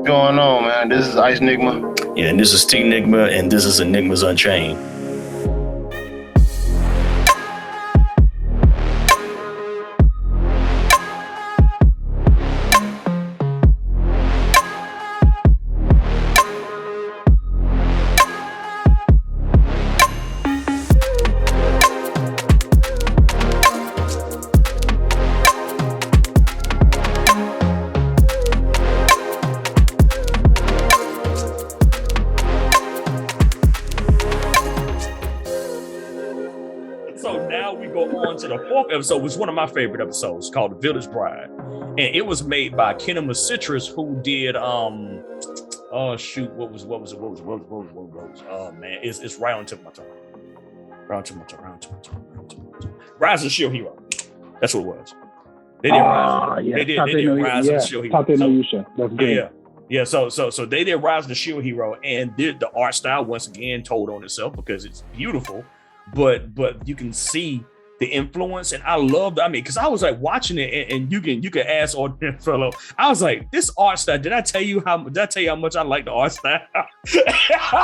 going on, man? This is Ice Enigma. Yeah, and this is T Enigma, and this is Enigmas Unchained. To the fourth episode, was one of my favorite episodes, called The Village Bride, and it was made by Kenna Citrus, who did oh shoot, what was it? Oh man, it's right on the tip of my tongue. Rise of the Shield Hero. That's what it was. They did Rise. Yeah. They did Rise of the Shield Hero. That's good. Yeah. So they did Rise of the Shield Hero, and did the art style once again told on itself because it's beautiful, but you can see the influence, and I loved. I mean, because I was like watching it, and you can ask ordinary fellow. I was like, this art style. Did I tell you how much I like the art style?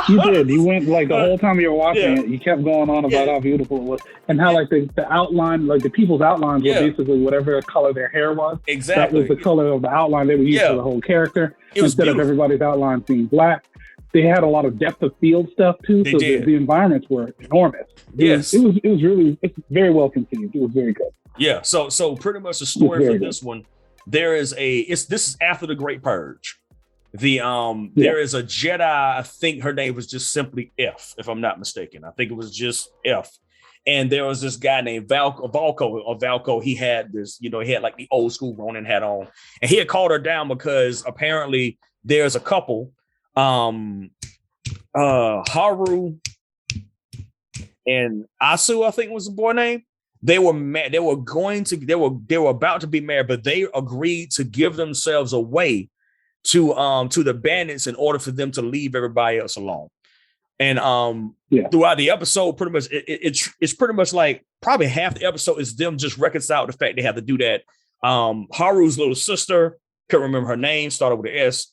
You did. You went like the whole time you were watching it. You kept going on about how beautiful it was, and how like the outline, like the people's outlines were basically whatever color their hair was. Exactly. That was the color of the outline they would use for the whole character. Instead of everybody's outline being black. They had a lot of depth of field stuff too, so the environments were enormous. It was very well conceived. It was very good. Yeah. So pretty much the story for this one, this is after the Great Purge. There is a Jedi. I think her name was just simply F, if I'm not mistaken. I think it was just F. And there was this guy named Valko. He had this, he had like the old school Ronin hat on, and he had called her down because apparently there's a couple. Haru and Asu, I think was the boy name. They were they were about to be married, but they agreed to give themselves away to the bandits in order for them to leave everybody else alone. And throughout the episode, pretty much it's pretty much like probably half the episode is them just reconciling the fact they have to do that. Haru's little sister, couldn't remember her name, started with an S.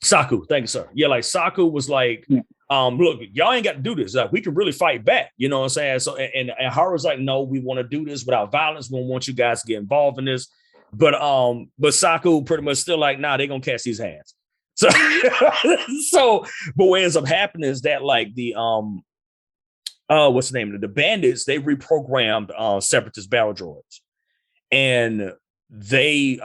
Saku, thank you, sir. Yeah, like Saku was like, look, y'all ain't got to do this. Like, we can really fight back, you know what I'm saying? So and Haru's like, no, we want to do this without violence. We don't want you guys to get involved in this. But Saku pretty much still like, nah, they're gonna catch these hands. So but what ends up happening is that like the what's the name of it? The bandits, they reprogrammed separatist battle droids. And they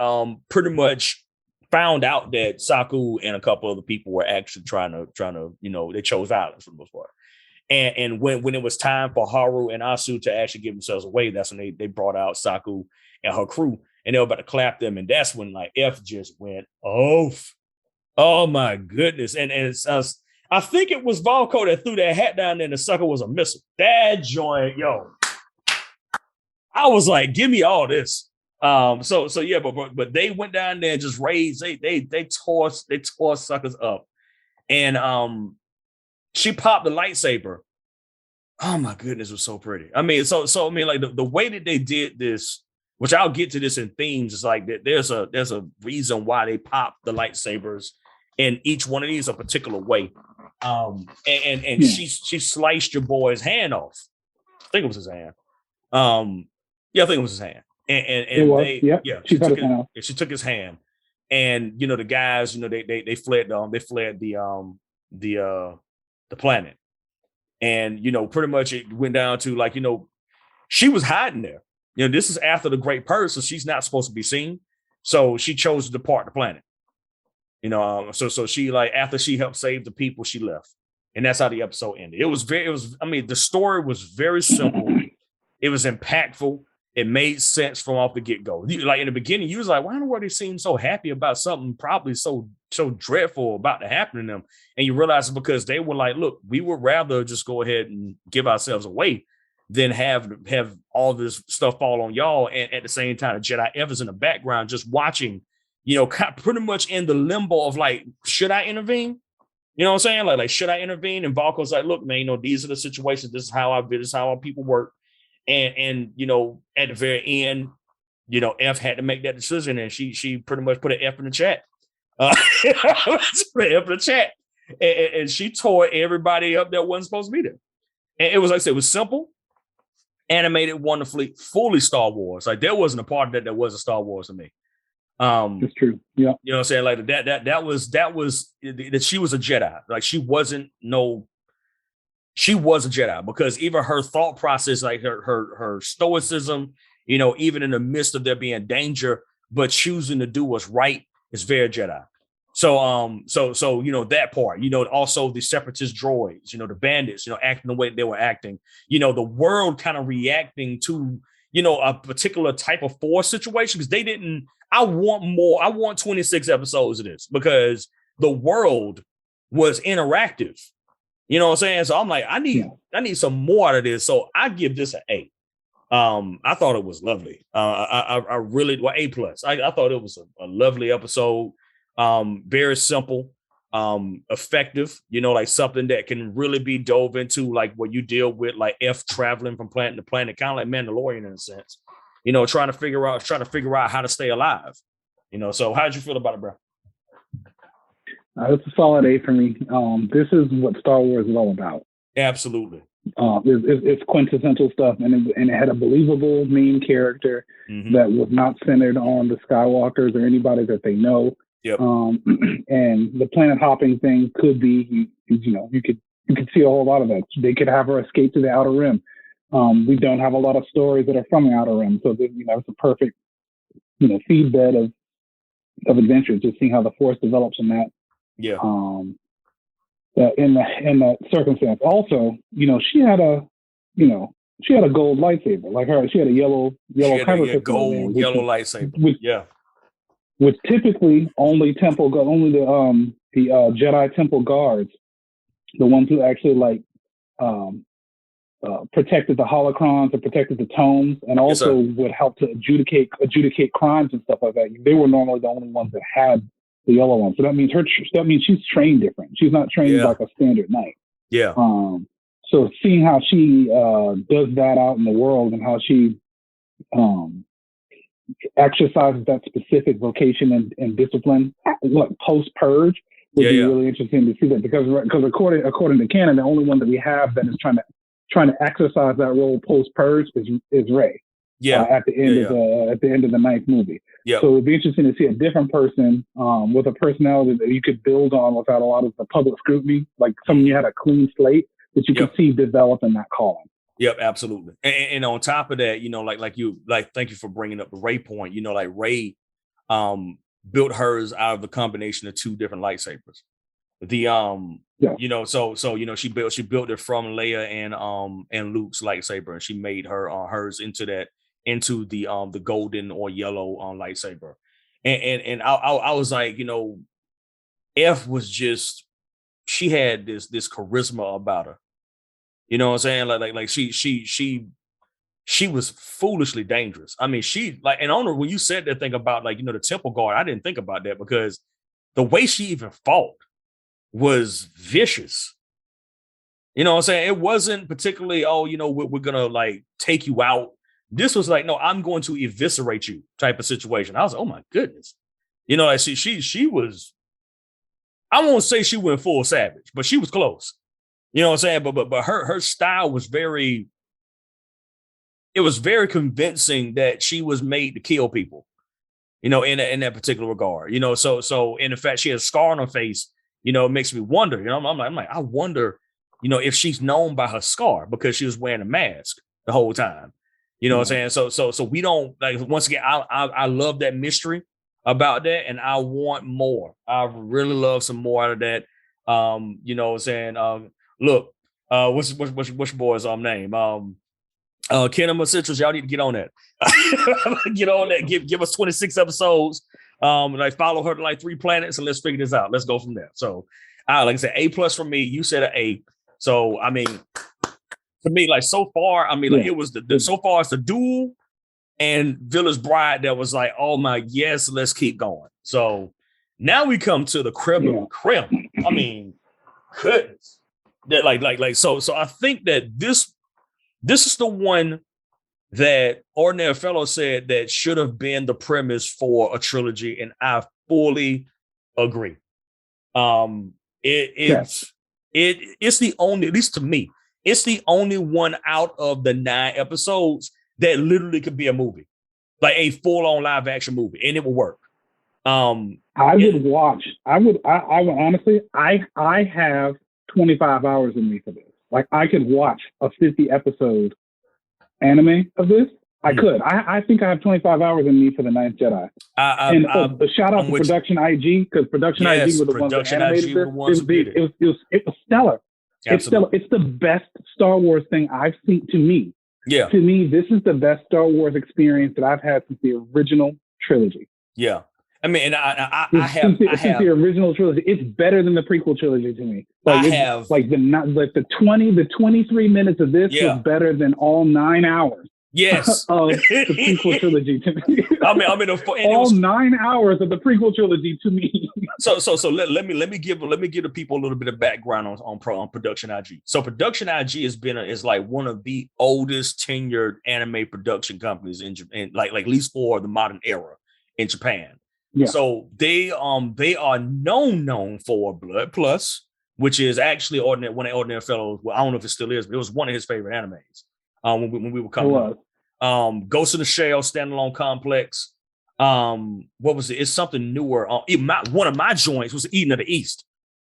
pretty much found out that Saku and a couple other people were actually trying to, they chose violence for the most part. And when it was time for Haru and Asu to actually give themselves away, that's when they brought out Saku and her crew, and they were about to clap them. And that's when like F just went off. Oh my goodness. And it's I think it was Valko that threw that hat down there, and the sucker was a missile. That joint, yo. I was like, give me all this. So yeah, but they went down there and just raised, they tore suckers up. And she popped the lightsaber. Oh my goodness, it was so pretty. I mean, so I mean, like the way that they did this, which I'll get to this in themes, is like there's a reason why they pop the lightsabers in each one of these a particular way. She sliced your boy's hand off. I think it was his hand. I think it was his hand. She took his hand, and the guys, they fled the planet, and pretty much it went down to like, she was hiding there. This is after the Great Purge, so she's not supposed to be seen. So she chose to depart the planet. So she, like, after she helped save the people, she left, and that's how the episode ended. The story was very simple. It was impactful. It made sense from off the get-go. Like in the beginning, you was like, why in the world they seem so happy about something probably so dreadful about to happen to them? And you realize it's because they were like, look, we would rather just go ahead and give ourselves away than have all this stuff fall on y'all. And at the same time, Jedi Evans in the background just watching, pretty much in the limbo of like, should I intervene? You know what I'm saying? Like should I intervene? And Valko's like, look, man, these are the situations. This is how our people work. And at the very end, F had to make that decision, and she pretty much put an F in the chat. Put an F in the chat, and she tore everybody up that wasn't supposed to be there. And it was, like I said, it was simple, animated wonderfully, fully Star Wars. Like, there wasn't a part of that wasn't Star Wars to me. It's true. Yeah. You know what I'm saying? Like that was that she was a Jedi. Like, she was a Jedi, because even her thought process, like her stoicism, even in the midst of there being danger, but choosing to do what's right, is very Jedi. So that part, also the separatist droids, the bandits, acting the way they were acting, the world kind of reacting to, a particular type of Force situation, because they didn't. I want more. I want 26 episodes of this, because the world was interactive. You know what I'm saying? So I'm like, I need some more out of this. So I give this an A. I thought it was lovely. I really, A+. I thought it was a lovely episode. Very simple, effective, like something that can really be dove into, like what you deal with, like F traveling from planet to planet, kind of like Mandalorian in a sense, trying to figure out how to stay alive, so how'd you feel about it, bro? It's a solid A for me. This is what Star Wars is all about. Absolutely. It's quintessential stuff, and it had a believable main character that was not centered on the Skywalkers or anybody that they know. Yep. And the planet hopping thing could be, you could see a whole lot of that. They could have her escape to the Outer Rim. We don't have a lot of stories that are from the Outer Rim, so it's a perfect, feedbed of adventure. Just seeing how the Force develops in that. Yeah. In that circumstance, also, she had a gold lightsaber. Like her, she had a yellow gold yellow lightsaber. Which typically only the Jedi Temple guards, the ones who actually protected the holocrons or protected the tomes, and also would help to adjudicate crimes and stuff like that. They were normally the only ones that had the yellow one. So that means she's trained different. She's not trained like a standard knight. Yeah. So seeing how she does that out in the world, and how she exercises that specific vocation and discipline, post purge, would be really interesting to see that, because according to canon, the only one that we have that is trying to exercise that role post purge is Rey. Yeah. At the end of the ninth movie. Yeah. So it'd be interesting to see a different person with a personality that you could build on without a lot of the public scrutiny, like someone you had a clean slate that you could see develop in that calling. Yep, absolutely. And on top of that, thank you for bringing up the Rey point. Rey built hers out of the combination of two different lightsabers. She built it from Leia and Luke's lightsaber, and she made hers into the golden or yellow lightsaber. And I was like, F was just, she had this charisma about her. You know what I'm saying? Like she was foolishly dangerous. I mean, when you said that thing about the Temple Guard, I didn't think about that, because the way she even fought was vicious. You know what I'm saying? It wasn't particularly, we're gonna take you out. This was like, no, I'm going to eviscerate you type of situation. I was like, oh my goodness. She was, I won't say she went full savage, but she was close. You know what I'm saying? But her style was very convincing that she was made to kill people, in that particular regard. So in fact, she had a scar on her face, it makes me wonder, I'm like, I wonder, if she's known by her scar, because she was wearing a mask the whole time. You know what I'm saying? So we don't, once again, I love that mystery about that, and I want more. I really love some more out of that. You know what I'm saying? Look, what's your boy's name? Kinema Citrus, y'all need to get on that. Get on that. Give us 26 episodes. Follow her to 3 planets, and let's figure this out. Let's go from there. So, like I said, A+ for me. You said an A. So I mean, to me, so far, it was so far as the Duel and Village Bride that was like, oh my, yes, let's keep going. So now we come to the creme of the creme. I mean, goodness. That so I think that this is the one that Ordinary Fellow said that should have been the premise for a trilogy, and I fully agree. It's the only, at least to me, it's the only one out of the 9 episodes that literally could be a movie, like a full-on live action movie, and it will work. I would honestly, I have 25 hours in me for this. Like, I could watch a 50 episode anime of this. I could. I think I have 25 hours in me for the Ninth Jedi. A shout out to Production IG, because Production IG were the ones that animated this. It was stellar. Absolutely. It's the best Star Wars thing I've seen. To me, to me, this is the best Star Wars experience that I've had since the original trilogy. Yeah. I mean, and I have since the original trilogy. It's better than the prequel trilogy to me. Like, the 23 minutes of this was better than all 9 hours. Yes, of the prequel trilogy to me. All 9 hours of the prequel trilogy to me. So let me give the people a little bit of background on Production IG. So Production IG is like one of the oldest tenured anime production companies in Japan, like at least for the modern era in Japan. Yeah. So they are known for Blood Plus, which is actually one of Ordinary Fellows. Well, I don't know if it still is, but it was one of his favorite animes. When we were coming up. Ghost in the Shell standalone complex. What was it? It's something newer. One of my joints was Eden of the East.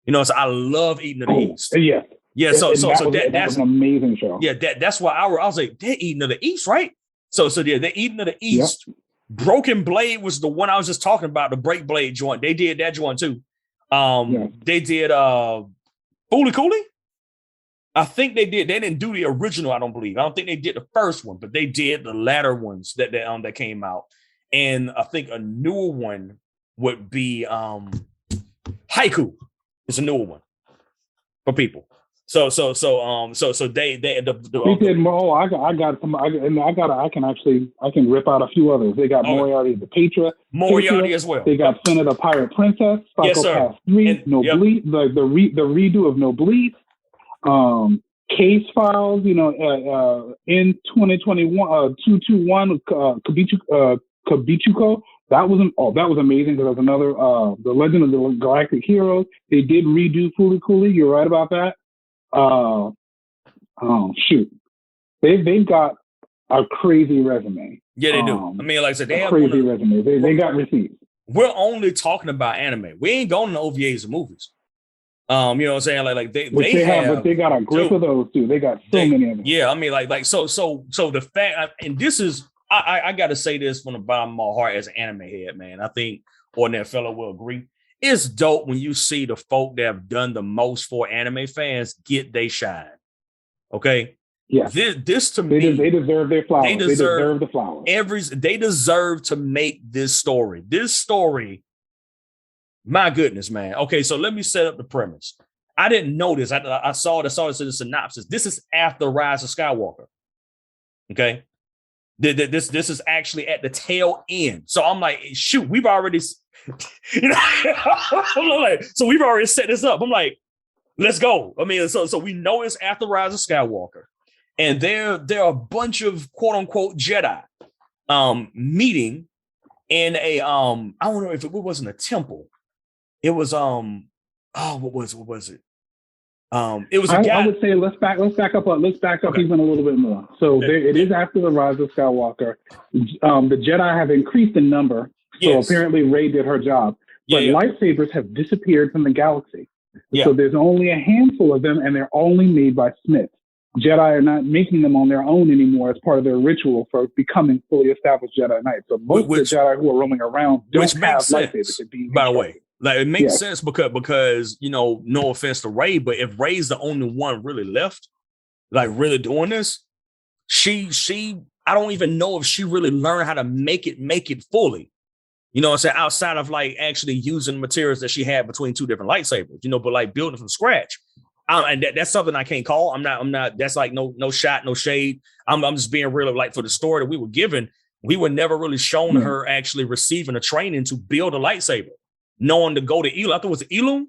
So I love Eden of the East. Yeah. So that's an amazing show. Yeah, that's why I was like, they're Eden of the East, right? So they're Eden of the East. Yep. Broken Blade was the one I was just talking about, the Break Blade joint. They did that joint too. They did Fooly Cooly. I think they did. They didn't do the original, I don't believe. I don't think they did the first one, but they did the latter ones that came out. And I think a newer one would be Haiku. It's a newer one for people. So they did more. I can rip out a few others. They got Moriarty the Moriarty as well. They got Senator Pirate Princess, Psychopath 3, Bleed, the redo of No Bleed. Case Files, in 2021, 221 Kabichuko. That was amazing, because that was another The Legend of the Galactic Heroes. They did redo Fooly Cooly. You're right about that. They've got a crazy resume. Yeah, they do. I mean, like I said, they have crazy resume. They got receipts. We're only talking about anime. We ain't going to OVAs and movies. You know what I'm saying? Like they got a grip of those too. They got so many of them. Yeah, I mean, so the fact, and this is, I got to say this from the bottom of my heart as an anime head, man. I think Ordinary Fellow will agree. It's dope when you see the folk that have done the most for anime fans get they shine. Okay. Yeah. This to me, they deserve their flowers. They deserve the flowers. They deserve to make this story. This story. My goodness, man. Okay, so let me set up the premise. I didn't know this. I saw this in the synopsis. This is after Rise of Skywalker. Okay. This is actually at the tail end. So I'm like, shoot, we've already, so we've already set this up. I'm like, let's go. I mean, so we know it's after Rise of Skywalker. And there are a bunch of quote unquote Jedi meeting in a I don't know if it wasn't a temple. It was what was it? It was a guy. I would say let's back up even a little bit more. So it is after the Rise of Skywalker. The Jedi have increased in number, so apparently Rey did her job. But lightsabers have disappeared from the galaxy. Yeah. So there's only a handful of them, and they're only made by smiths. Jedi are not making them on their own anymore as part of their ritual for becoming fully established Jedi Knights. So most of the Jedi who are roaming around don't have lightsabers. By the way. Like, it makes sense because no offense to Rey, but if Rey's the only one really left, like really doing this, she I don't even know if she really learned how to make it fully. You know what I'm saying? Outside of like actually using materials that she had between two different lightsabers, but like building from scratch. And that's something I can't call. I'm not, that's like no shot, no shade. I'm just being real. Like, for the story that we were given, we were never really shown her actually receiving a training to build a lightsaber. Knowing to go to Elum. I thought it was Elum.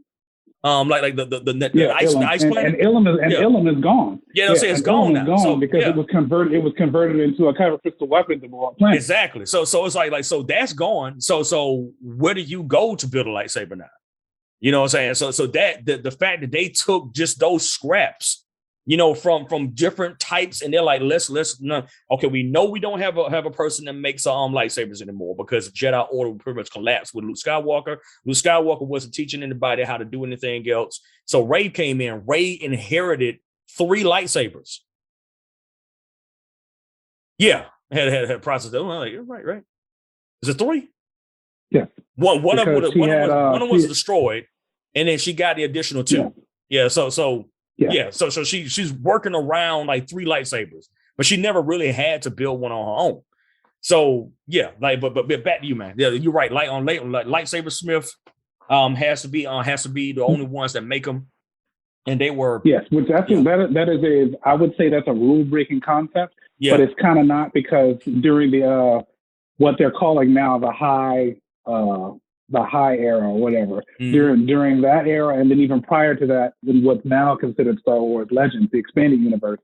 ice planet. And Ilum is gone. Yeah, they'll say it's gone now. Gone because it was converted into a kyber crystal weapon to blow up planets. Exactly. So it's so that's gone. So where do you go to build a lightsaber now? You know what I'm saying? So that the fact that they took just those scraps, from different types, and they're like, let's okay, we know we don't have a person that makes lightsabers anymore because Jedi Order pretty much collapsed with Luke Skywalker. Luke Skywalker wasn't teaching anybody how to do anything else. So Rey came in. Rey inherited 3 lightsabers. Yeah, had processed that. Like, right. Is it 3? Yeah. One of them was destroyed, and then she got the additional 2. Yeah. So she's working around like 3 lightsabers, but she never really had to build one on her own. So yeah, but back to you, man. Yeah, you're right. Lightsaber Smith has to be the only ones that make them, and they were which I would say that's a rule breaking concept, but it's kind of not, because during the what they're calling now the high era or whatever, during that era, and then even prior to that, in what's now considered Star Wars Legends, the expanded universe,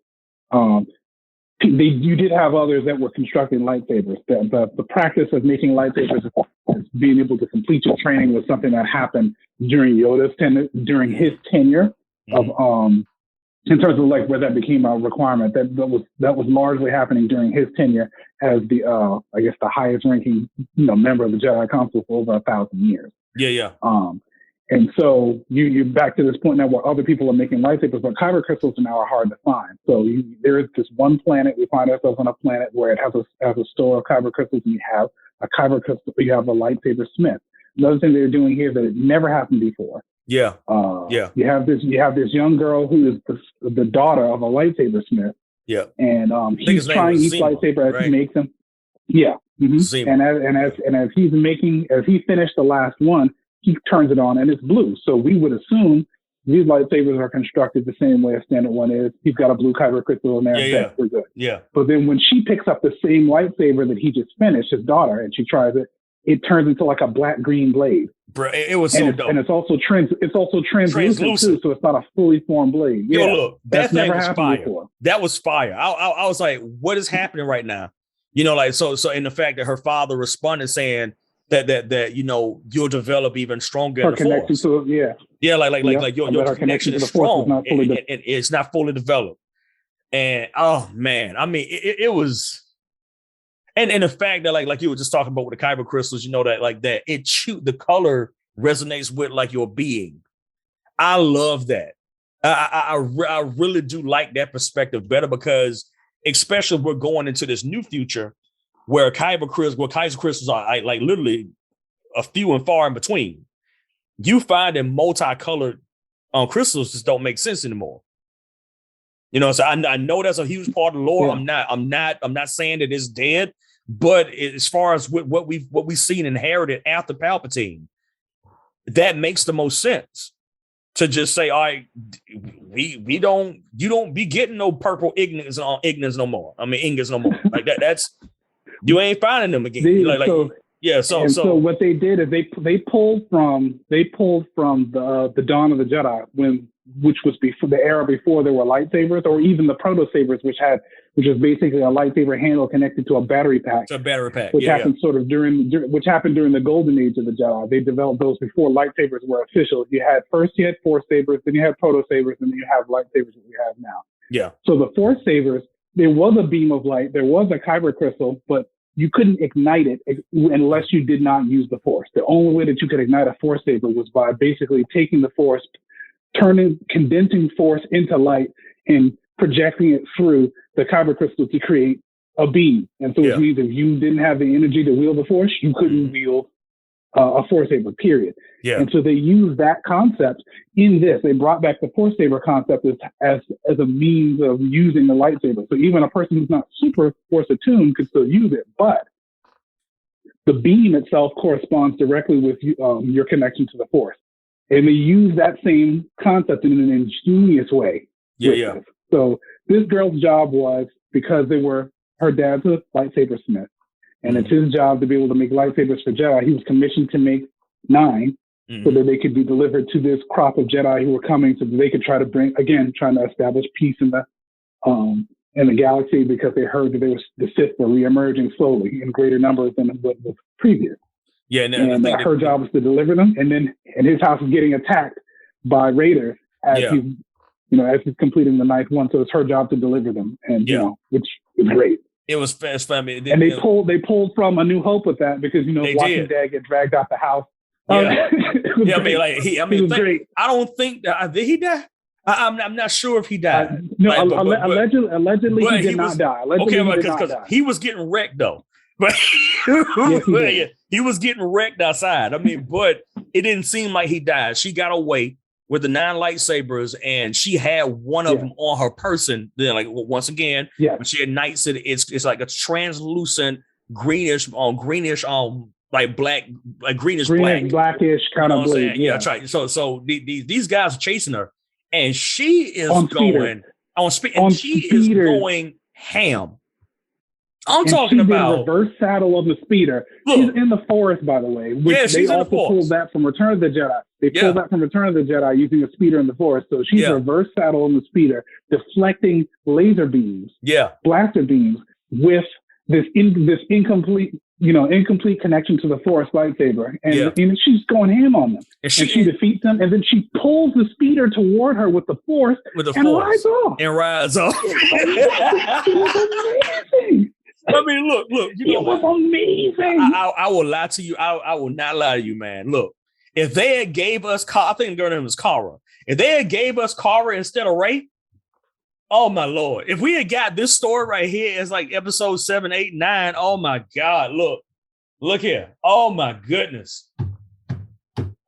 you did have others that were constructing lightsabers. The practice of making lightsabers, being able to complete your training, was something that happened during during his tenure of in terms of like where that became a requirement. That was largely happening during his tenure as the the highest ranking member of the Jedi Council for over 1,000 years. Yeah. And so you're back to this point now where other people are making lightsabers, but kyber crystals now are hard to find. So there is this one planet, we find ourselves on a planet where it has a store of kyber crystals, and you have a kyber crystal, you have a lightsaber smith. Another thing they're doing here that it never happened before. Yeah. You have this young girl who is the daughter of a lightsaber smith. Yeah. And he's trying each lightsaber as he makes them. Yeah. Mm-hmm. And as he finished the last one, he turns it on and it's blue. So we would assume these lightsabers are constructed the same way a standard one is. He's got a blue kyber crystal in there. Yeah. We're good. Yeah. But then when she picks up the same lightsaber that he just finished, his daughter, and she tries it, it turns into like a black-green blade. Bro, it was so dope. And it's also translucent too, so it's not a fully formed blade. Yeah. Yo, look, that thing was fire. Before. That was fire. I was like, what is happening right now? So in the fact that her father responded saying that you'll develop even stronger in the Force. Your connection is strong, and it's not fully developed. And oh man, I mean, it was. And the fact that like you were just talking about with the kyber crystals, that the color resonates with like your being. I love that. I really do like that perspective better, because especially we're going into this new future where kyber crystals are like literally a few and far in between. You find that multicolored crystals just don't make sense anymore. So I know that's a huge part of the lore. Yeah. I'm not saying that it's dead. But as far as what we've seen inherited after Palpatine, that makes the most sense to just say, all right, you don't be getting no purple ignis no more. I mean, ingots no more. Like that's you ain't finding them again. So what they did is they pulled from the Dawn of the Jedi, which was before the era before there were lightsabers, or even the proto sabers, which was basically a lightsaber handle connected to a battery pack. Which happened during the golden age of the Jedi. They developed those before lightsabers were official. You had Force sabers, then you had proto sabers, and then you have lightsabers that we have now. Yeah. So the Force sabers, there was a beam of light, there was a kyber crystal, but you couldn't ignite it unless you did not use the Force. The only way that you could ignite a Force saber was by basically taking the Force, condensing Force into light and projecting it through the kyber crystal to create a beam. And so it means if you didn't have the energy to wield the Force, you couldn't wield a Force saber, period. Yeah. And so they used that concept in this. They brought back the Force saber concept as a means of using the lightsaber. So even a person who's not super Force attuned could still use it, but the beam itself corresponds directly with your connection to the Force. And they use that same concept in an ingenious way. Yeah. This. So this girl's job was, because her dad's a lightsaber smith, and it's his job to be able to make lightsabers for Jedi. He was commissioned to make 9, so that they could be delivered to this crop of Jedi who were coming, so that they could try to trying to establish peace in the galaxy, because they heard that the Sith were reemerging slowly in greater numbers than what was previous. Yeah, and her job was to deliver them, and his house is getting attacked by raiders as he's completing the ninth one. So it's her job to deliver them, and which is great. It was fast. I mean, and they pulled from A New Hope with that, because watching Dad get dragged out the house. Yeah, I mean, great. I don't think did he die? I'm not sure if he died. No, allegedly he did not die. Because he was getting wrecked though. But he was getting wrecked outside. I mean, but it didn't seem like he died. She got away with the 9 lightsabers, and she had one of them on her person. Then, like, once again, when she ignites it, it's like a translucent greenish, like black, like greenish black, blackish kind of blue. Yeah, that's right. So these guys are chasing her, and she is going on speed, and she is going ham. I'm talking about a reverse saddle of the speeder. Look, she's in the forest, by the way. They also pulled that from Return of the Jedi. They pulled that from Return of the Jedi using a speeder in the forest. So she's reverse saddle on the speeder, deflecting laser beams, blaster beams, with this incomplete connection to the force lightsaber, and she's going ham on them. And she defeats them, and then she pulls the speeder toward her with the force, rides off. It was amazing. I mean, look. It was amazing. I will lie to you. I will not lie to you, man. Look, if they had gave us, I think the girl name was Cara. If they had gave us Cara instead of Rey, oh my Lord! If we had got this story right here as like episode 7, 8, 9, oh my God! Look here! Oh my goodness!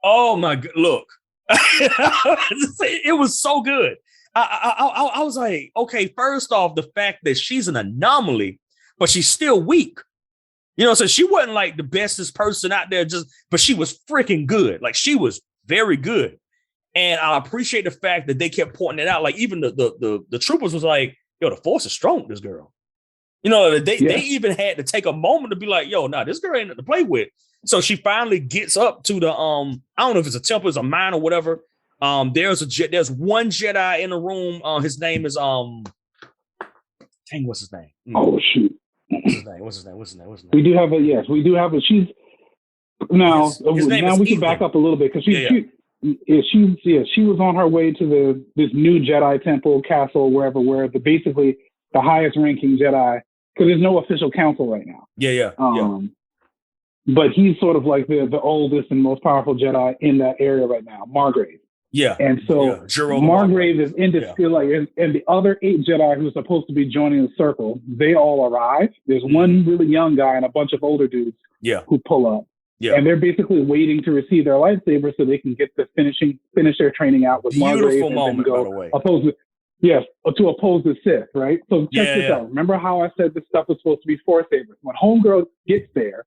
Oh my God! Look, it was so good. I was like, okay, first off, the fact that she's an anomaly, but she's still weak. So she wasn't like the bestest person out there, but she was freaking good. Like, she was very good. And I appreciate the fact that they kept pointing it out. Like, even the troopers was like, yo, the force is strong with this girl. They even had to take a moment to be like, yo, this girl ain't nothing to play with. So she finally gets up to the, I don't know if it's a temple, it's a mine or whatever. There's one Jedi in the room. His name is what's his name? Oh shoot. What's his name? We do have a she's now we can back up a little bit, because she was on her way to this new Jedi temple castle, where basically the highest ranking Jedi, because there's no official council right now. But he's sort of like the oldest and most powerful Jedi in that area right now, Margrave. Yeah. And so Margrave is in this and the other 8 Jedi who are supposed to be joining the circle, they all arrive. There's one really young guy and a bunch of older dudes who pull up. Yeah. And they're basically waiting to receive their lightsabers so they can get to finish their training out with Margrave and then go to oppose the Sith, right? So check this out. Remember how I said this stuff was supposed to be Force sabers? When Homegirl gets there,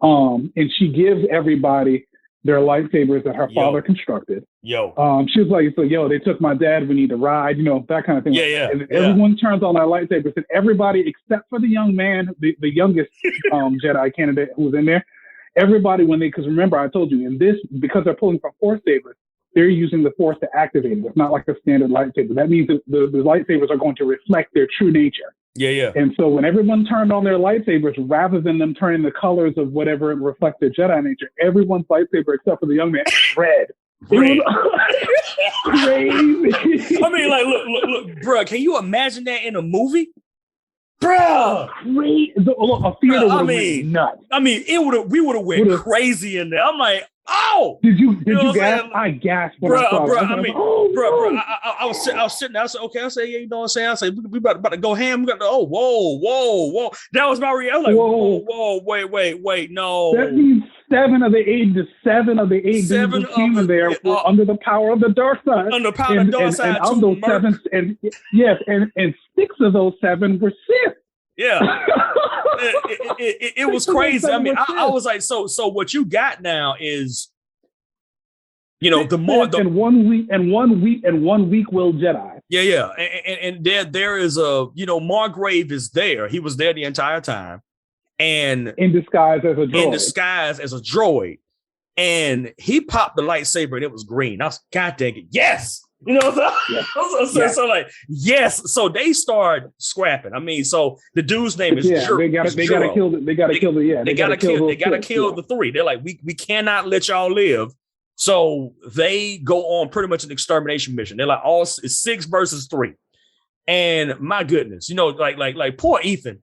and she gives everybody their lightsabers that her father constructed. She was like, so they took my dad, we need to ride, that kind of thing. And everyone turns on their lightsabers, and everybody except for the young man, the youngest Jedi candidate who was in there, everybody, because remember I told you, in this, because they're pulling from Force sabers, they're using the Force to activate it. It's not like a standard lightsaber. That means that the lightsabers are going to reflect their true nature. And so when everyone turned on their lightsabers, rather than them turning the colors of whatever reflects their Jedi nature, everyone's lightsaber, except for the young man, is red. It was crazy. I mean, like, look, bro, can you imagine that in a movie? Bro, great. A theater would have went nuts. I mean, we would have went crazy in there. I'm like, oh, did you gasp? I gasped when I saw it. I was sitting there. I said, okay. I said, you know what I'm saying? I said, we about to go ham. We got to, whoa. That was my reaction. Whoa, wait, no. That means 7 of the 8 dudes who came in there were under the power of the dark side. Under the power of the dark side. And of those 7, and 6 of those 7 were Sith. Yeah. It was crazy. I mean, I was like, so what you got now is, the more and 1 week will Jedi. Yeah. And there is Margrave is there. He was there the entire time. And in disguise as a droid. And he popped the lightsaber and it was green. I was, God dang it, yes. You know what I'm saying? So like, yes. So they start scrapping. I mean, so the dude's name is Juro. They gotta kill the three. They're like, we cannot let y'all live. So they go on pretty much an extermination mission. They're like, it's 6 versus 3. And my goodness, you know, like poor Ethan.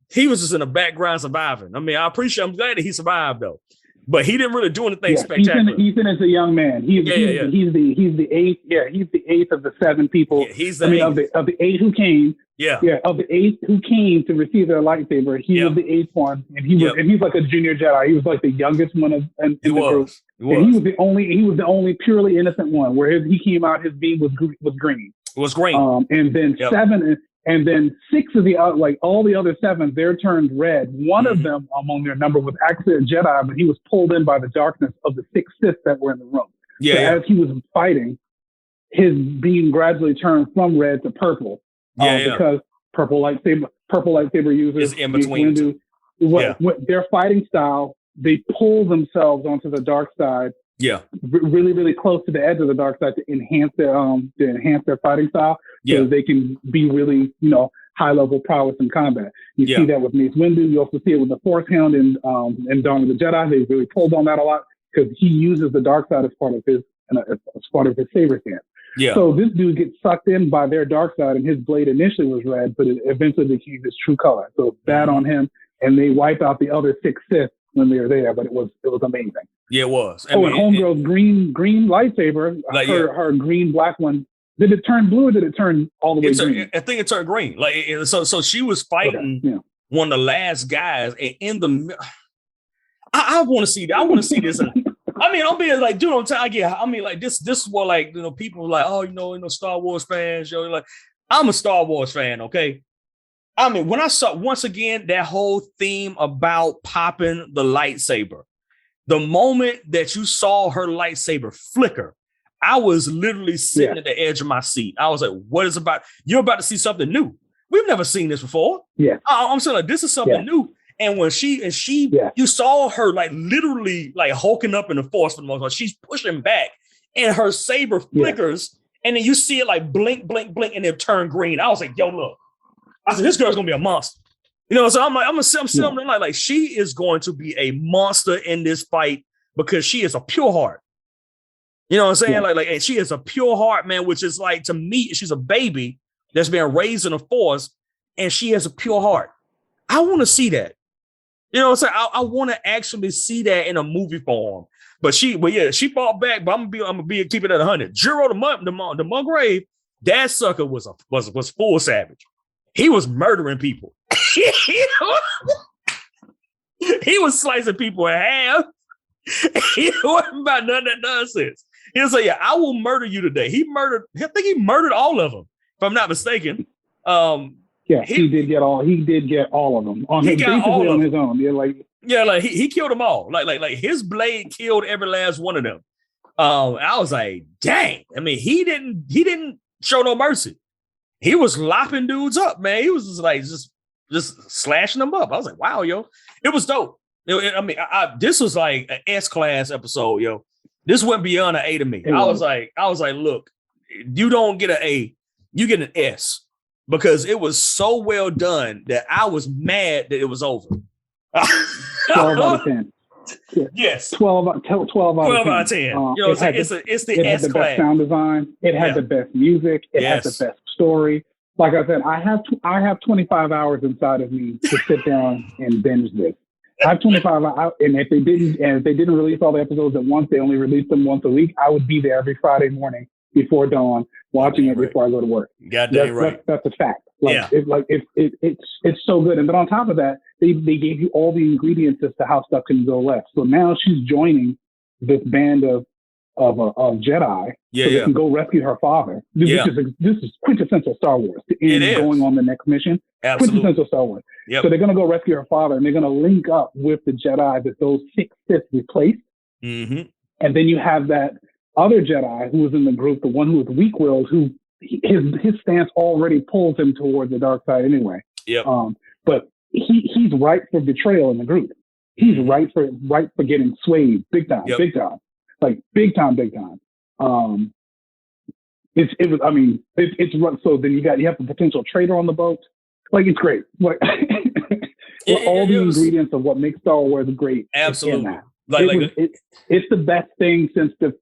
He was just in the background surviving. I mean, I'm glad that he survived though. But he didn't really do anything spectacular. Ethan is a young man. He's the eighth. Yeah, he's the 8th of the 7 people. Yeah, he's the 8th. Of the 8 who came. Yeah. Of the 8 who came to receive their lightsaber, he was the 8th one, and he was like a junior Jedi. He was like the youngest one in the group. He was the only purely innocent one. Where he came out, his beam was green. It was green. And then 7. And then 6 of the all the other 7, they're turned red. One of them among their number was actually a Jedi, but he was pulled in by the darkness of the 6 Sith that were in the room. As he was fighting, his beam gradually turned from red to purple. Because purple lightsaber users is in between. Their fighting style, they pull themselves onto the dark side. Yeah, really, really close to the edge of the dark side to enhance their fighting style, so they can be really, high level prowess in combat. You see that with Mace Windu. You also see it with the Force Hound in Dawn of the Jedi. They really pulled on that a lot because he uses the dark side as part of his saber stance. Yeah. So this dude gets sucked in by their dark side, and his blade initially was red, but it eventually became his true color. So it's bad on him, and they wipe out the other 6 Sith when they were there. But it was amazing. Yeah, it was. And Homegirl's green lightsaber, her green black one. Did it turn blue or did it turn all the way green? I think it turned green. So she was fighting one of the last guys, and in the I want to see that. I want to see this. I mean, I'm being like, dude, this is what people are like, oh, Star Wars fans, like, I'm a Star Wars fan, okay? I mean, when I saw once again that whole theme about popping the lightsaber, the moment that you saw her lightsaber flicker, I was literally sitting at the edge of my seat. I was like, what is about? You're about to see something new. We've never seen this before. Yeah. I'm saying like, this is something new. And when you saw her like literally like hulking up in the Force for the most part, she's pushing back and her saber flickers and then you see it like blink, blink, blink, and then turn green. I was like, yo, look. I said, this girl's gonna be a monster. So I'm sitting like she is going to be a monster in this fight because she is a pure heart. You know what I'm saying? Yeah. And she is a pure heart, man, which is like, to me, she's a baby that's been raised in the Force, and she has a pure heart. I want to see that. You know what I'm saying? I want to actually see that in a movie form. But she fought back, but I'm gonna be keep it at 100. Juro the Mulgrave, that sucker was full savage. He was murdering people. He was slicing people in half. He wasn't about none of that nonsense. He'll say, yeah, I will murder you today. I think he murdered all of them, if I'm not mistaken. He did get all of them on his own. He killed them all. Like his blade killed every last one of them. I was like, dang. I mean, he didn't show no mercy. He was lopping dudes up, man. He was just slashing them up. I was like, wow, yo, it was dope. This was like an S-class episode, yo. This went beyond an A to me. I was like, look, you don't get an A, you get an S, because it was so well done that I was mad that it was over. 12 out of 10. Yes. 12 out of 10. 12 out of 10. You know what I'm saying? It's the S class. It had the best sound design. It had the best music. It had the best story. Like I said, I have 25 hours inside of me to sit down and binge this. I have 25 hours, and if they didn't release all the episodes at once, they only released them once a week, I would be there every Friday morning before dawn watching it before I go to work. Goddamn right. That's a fact. It's so good. And then on top of that, they gave you all the ingredients as to how stuff can go left. So now she's joining this band of Jedi, so they can go rescue her father. This is quintessential Star Wars. Going on the next mission. Absolutely. Quintessential Star Wars. Yep. So they're going to go rescue her father, and they're going to link up with the Jedi that those 6 Sith replaced. Mm-hmm. And then you have that other Jedi who was in the group, the one who was weak-willed, who his stance already pulls him towards the dark side anyway. Yep. But he's ripe for betrayal in the group. He's right for getting swayed big time, big time. It's so then you have the potential traitor on the boat. Like, it's great. Like, all the ingredients of what makes Star Wars great. Absolutely. It's the best thing since the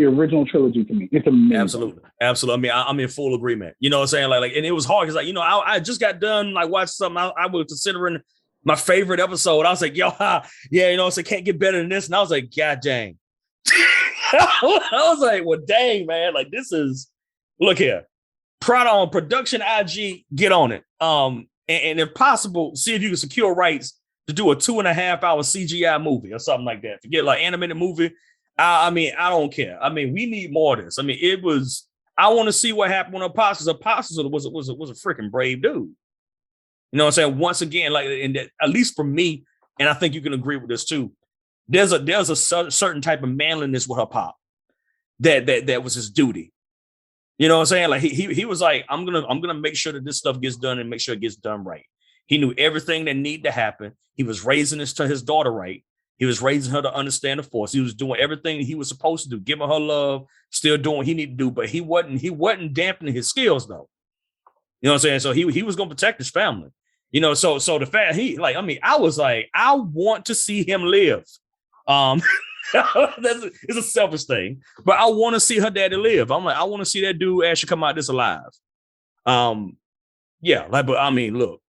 original trilogy to me. It's amazing. Absolutely. I mean, I'm in full agreement. You know what I'm saying? Like, and it was hard because, like, I just got done like watching something I was considering my favorite episode. I was like, yo, yeah, so can't get better than this. And I was like, God dang. I was like, well, dang, man, like, this is, look here, production IG, get on it. And if possible, see if you can secure rights to do a 2.5 hour CGI movie or something like that. Forget like animated movie. I mean, I don't care. I mean, we need more of this. I mean, I want to see what happened when Apostles was a freaking brave dude. You know what I'm saying? Once again, like, and that, at least for me, and I think you can agree with this too, there's a certain type of manliness with her pop that was his duty. You know what I'm saying? Like, he was like, I'm gonna make sure that this stuff gets done and make sure it gets done right. He knew everything that needed to happen. He was raising this to his daughter right. He was raising her to understand the Force. He was doing everything he was supposed to do, giving her love, still doing what he needed to do. But he wasn't dampening his skills though. You know what I'm saying? So he was gonna protect his family. You know, so the fact I was like, I want to see him live. It's a selfish thing, but I want to see her daddy live. I'm like, I want to see that dude actually come out this alive. Yeah, like, but I mean, look,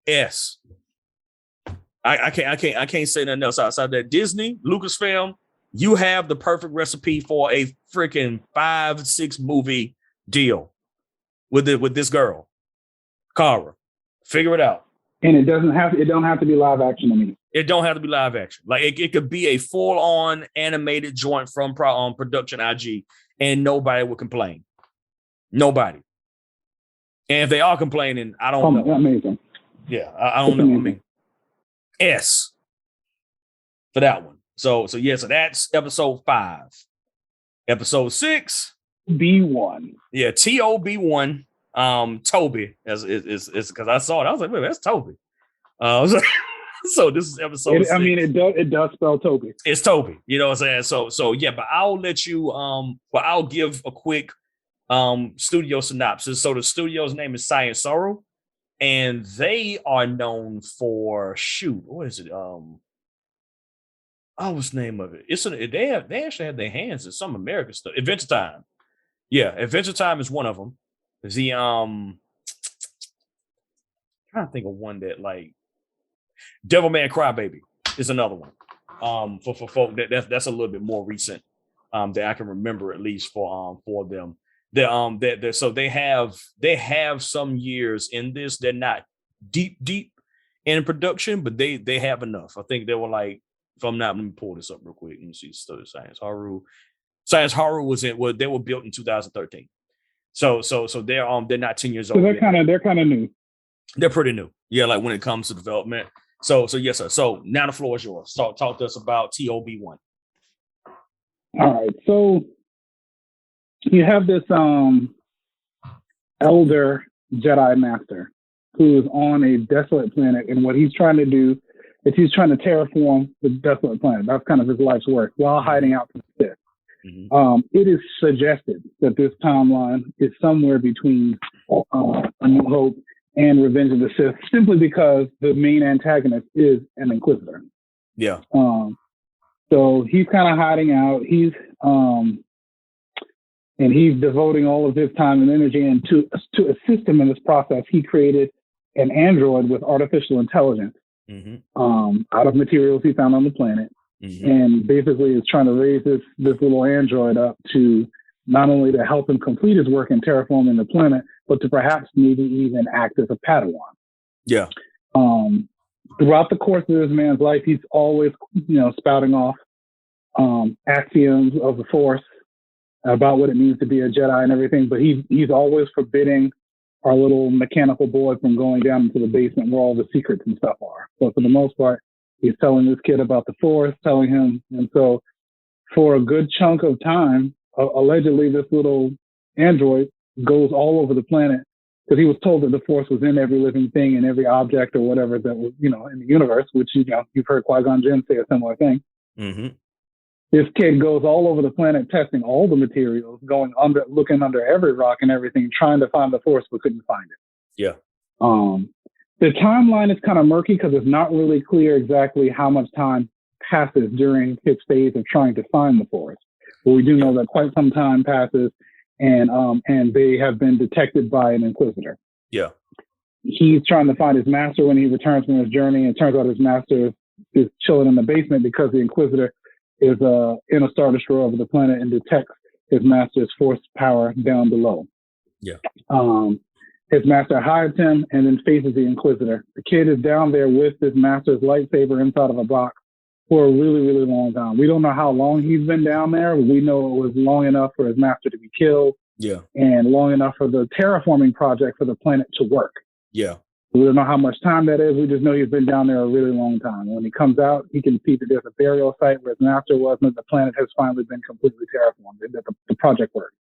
I can't say nothing else outside that. Disney, Lucasfilm, you have the perfect recipe for a freaking 5-6 movie deal with this girl, Cara. Figure it out. And it don't have to be live action to me. It don't have to be live action. Like, it could be a full-on animated joint from production IG, and nobody would complain. Nobody. And if they are complaining, I don't know. Amazing. Yeah, I don't know. Amazing. I mean, S for that one. So that's episode 5. Episode 6, B1. Yeah, TOB1. Toby is because I saw it. I was like, wait, that's Toby. So this is episode 6. I mean, it does spell Toby. It's Toby. You know what I'm saying? So yeah, but I'll let you. I'll give a quick studio synopsis. So the studio's name is Science Sorrow, and they are known for what is it? What's the name of it? They actually have their hands in some American stuff. Adventure Time. Yeah, Adventure Time is one of them. The trying to think of one that, like, Devilman Crybaby is another one. For folk that's a little bit more recent that I can remember, at least for them. So they have some years in this. They're not deep in production, but they have enough. I think they were like, if I'm not, let me pull this up real quick. Let me see. Science Horror they were built in 2013. So they're not 10 years old. So they're kind of new. They're pretty new. Yeah, like when it comes to development. So yes, sir. So now the floor is yours. Talk to us about TOB1. All right. So you have this elder Jedi master who is on a desolate planet, and what he's trying to do is he's trying to terraform the desolate planet. That's kind of his life's work while hiding out from the Sith. Mm-hmm. It is suggested that this timeline is somewhere between A New Hope and Revenge of the Sith, simply because the main antagonist is an Inquisitor. Yeah. So he's kind of hiding out. He's devoting all of his time and energy, and to assist him in this process, he created an android with artificial intelligence out of materials he found on the planet. Mm-hmm. And basically is trying to raise this little android up to not only to help him complete his work in terraforming the planet, but to perhaps maybe even act as a Padawan. Yeah. Throughout the course of this man's life, he's always, spouting off axioms of the Force about what it means to be a Jedi and everything. But he's always forbidding our little mechanical boy from going down into the basement where all the secrets and stuff are. So for the most part, he's telling this kid about the Force, telling him. And so for a good chunk of time, allegedly this little android goes all over the planet because he was told that the Force was in every living thing and every object or whatever that was, in the universe, which, you've heard Qui-Gon Jinn say a similar thing. Mm-hmm. This kid goes all over the planet testing all the materials, looking under every rock and everything, trying to find the Force, but couldn't find it. Yeah. The timeline is kind of murky because it's not really clear exactly how much time passes during his phase of trying to find the Force. But we do know that quite some time passes, and they have been detected by an Inquisitor. Yeah. He's trying to find his master when he returns from his journey, and it turns out his master is chilling in the basement because the Inquisitor is in a Star Destroyer over the planet and detects his master's Force power down below. Yeah. His master hides him and then faces the Inquisitor. The kid is down there with his master's lightsaber inside of a box for a really, really long time. We don't know how long he's been down there. We know it was long enough for his master to be killed. Yeah. And long enough for the terraforming project for the planet to work. Yeah. We don't know how much time that is. We just know he's been down there a really long time. When he comes out, he can see that there's a burial site where his master was, and the planet has finally been completely terraformed, that the project works.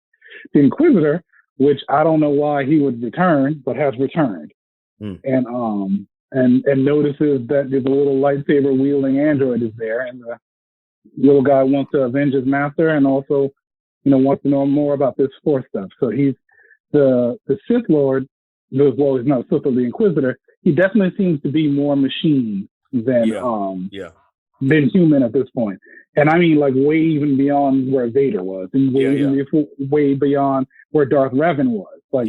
The Inquisitor, which I don't know why he would return, but has returned, and notices that there's a little lightsaber wielding android is there, and the little guy wants to avenge his master, and also, wants to know more about this Force stuff. So he's the Sith Lord. Well, he's not Sith Lord, the Inquisitor. He definitely seems to be more machine than human at this point. And I mean, like, way even beyond where Vader was, and way beyond where Darth Revan was. I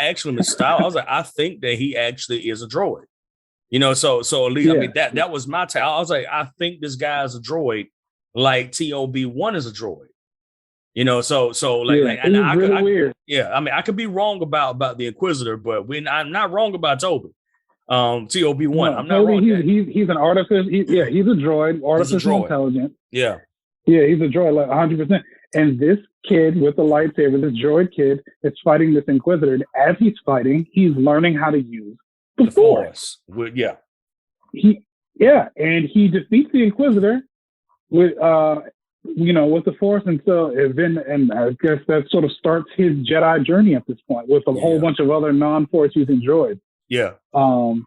actually misstyled. I was like, I think that he actually is a droid. So at least I mean that was my take. I was like, I think this guy is a droid, like TOB1 is a droid. Weird. Yeah, I mean, I could be wrong about the Inquisitor, but I'm not wrong about Toby. TOB1. No, I'm not wrong. He's an artificial. He's a droid, artificial intelligence. Yeah. Yeah, he's a droid, like 100%. And this kid with the lightsaber, this droid kid, is fighting this Inquisitor. And as he's fighting, he's learning how to use the Force. And he defeats the Inquisitor with the Force, and I guess that sort of starts his Jedi journey at this point with a whole bunch of other non-Force using droids. Yeah. It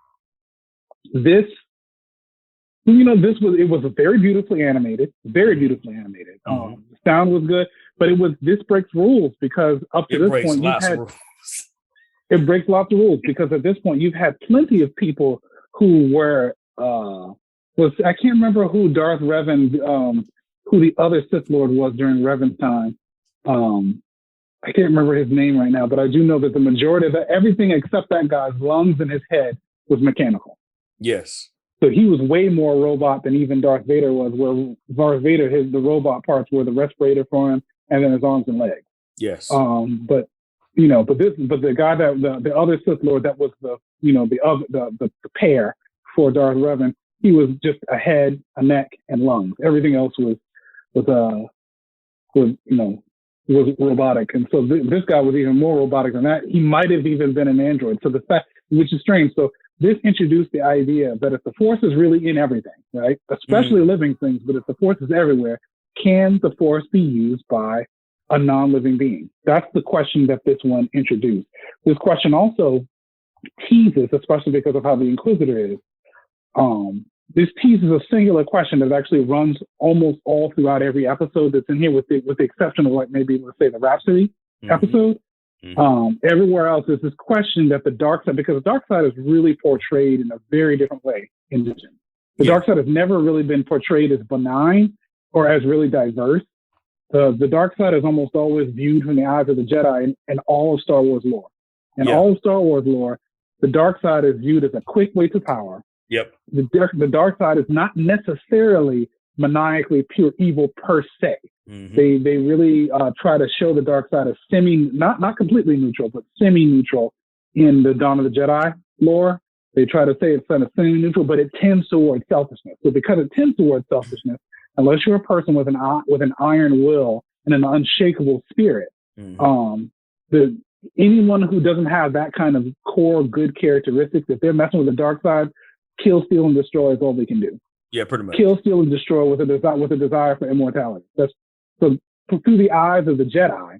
was very beautifully animated, The sound was good, but this breaks rules because up to this point it breaks lots of rules because at this point you've had plenty of people who were I can't remember who Darth Revan who the other Sith Lord was during Revan's time. I can't remember his name right now, but I do know that the majority of everything except that guy's lungs and his head was mechanical. Yes. So he was way more robot than even Darth Vader was, where Darth Vader, the robot parts were the respirator for him and then his arms and legs. Yes. But the guy the other Sith Lord that was the pair for Darth Revan, he was just a head, a neck, and lungs. Everything else was robotic. And so this guy was even more robotic than that. He might have even been an android. So the fact, which is strange. So this introduced the idea that if the Force is really in everything, right, especially living things, but if the Force is everywhere, can the Force be used by a non-living being? That's the question that this one introduced. This question also teases, especially because of how the Inquisitor is, this teases a singular question that actually runs almost all throughout every episode that's in here, with the exception of, like, maybe, let's say, the Rhapsody episode. Everywhere else is this question that the dark side, because the dark side is really portrayed in a very different way in Vision. The dark side has never really been portrayed as benign or as really diverse. The dark side is almost always viewed from the eyes of the Jedi in all of Star Wars lore. In all of Star Wars lore, the dark side is viewed as a quick way to power. Yep. The dark side is not necessarily maniacally pure evil per se. They really try to show the dark side as not completely neutral, but semi-neutral in the Dawn of the Jedi lore. They try to say it's kind of semi-neutral, but it tends towards selfishness. So because it tends towards selfishness, unless you're a person with an iron will and an unshakable spirit, anyone who doesn't have that kind of core good characteristics, if they're messing with the dark side, kill, steal, and destroy is all they can do. Yeah, pretty much. Kill, steal, and destroy with a desire for immortality. So through the eyes of the Jedi,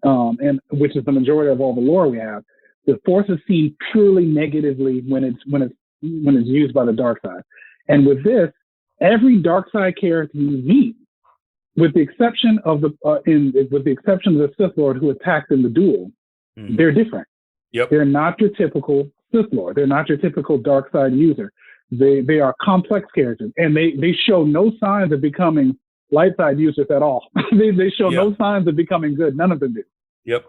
and which is the majority of all the lore we have, the Force is seen purely negatively when it's used by the dark side. And with this, every dark side character you meet, with the exception of the Sith Lord who attacked in the duel, they're different. Yep. They're not your typical Sith Lord. They're not your typical dark side user. They are complex characters, and they show no signs of becoming light side users at all. they show no signs of becoming good. None of them do. Yep.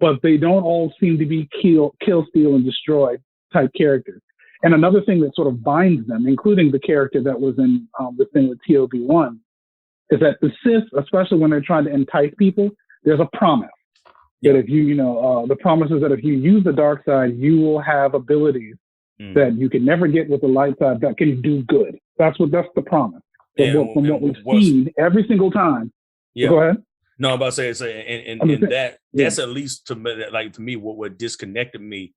But they don't all seem to be kill, steal, and destroy type characters. And another thing that sort of binds them, including the character that was in the thing with TOB1, is that the Sith, especially when they're trying to entice people, there's a promise that if the promise is that if you use the dark side, you will have abilities that you can never get with the light side that can do good. That's the promise. From what we've seen every single time. Yeah. Go ahead. No, I'm about to say, and that's at least to me what disconnected me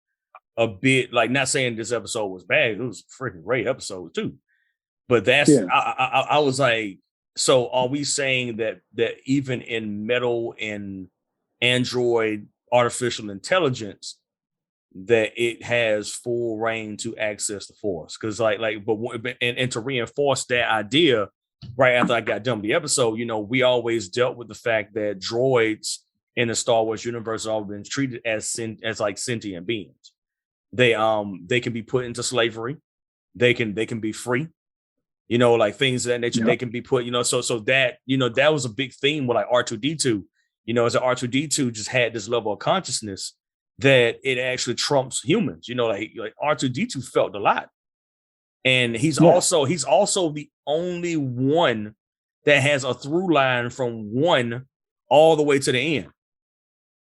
a bit. Like, not saying this episode was bad, it was a freaking great episode too. But that's I was like, so are we saying that even in metal and android artificial intelligence, that it has full reign to access the Force? Because and to reinforce that idea, right after I got done with the episode, we always dealt with the fact that droids in the Star Wars universe have always been treated as like sentient beings. They can be put into slavery, they can be free, like things of that nature. They can be put, so that that was a big theme with like R2D2. As R2D2 just had this level of consciousness that it actually trumps humans. Like R2D2 felt a lot. And he's also the only one that has a through line from one all the way to the end.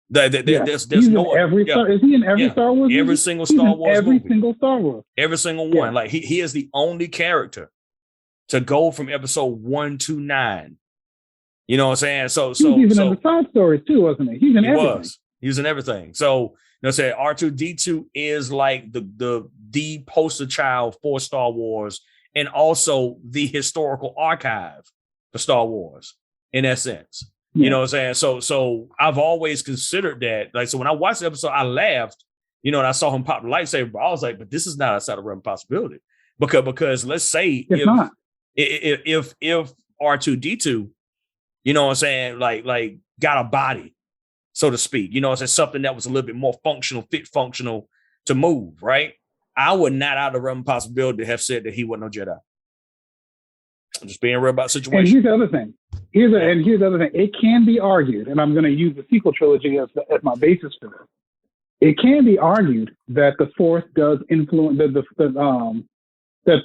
There's no every is he in every Star Wars movie? Every single Star Wars every movie. Single Star Wars. Every single one. Like he is the only character to go from episode 1 to 9. You know what I'm saying? So he's even in the side stories too, wasn't he? He's in everything. He was in everything. So say R2D2 is like the poster child for Star Wars, and also the historical archive for Star Wars in that sense. You know what I'm saying? So I've always considered that. Like, so when I watched the episode, I laughed, and I saw him pop the lightsaber, but I was like, but this is not outside of realm of possibility. Because let's say if R2D2, you know what I'm saying, like got a body, so to speak, it's something that was a little bit more functional to move, right? I would not out of the realm of possibility have said that he wasn't no Jedi. I'm just being real about the situation. And here's the other thing. Here's the other thing. It can be argued, and I'm going to use the sequel trilogy as my basis for this. It can be argued that the Force does influence that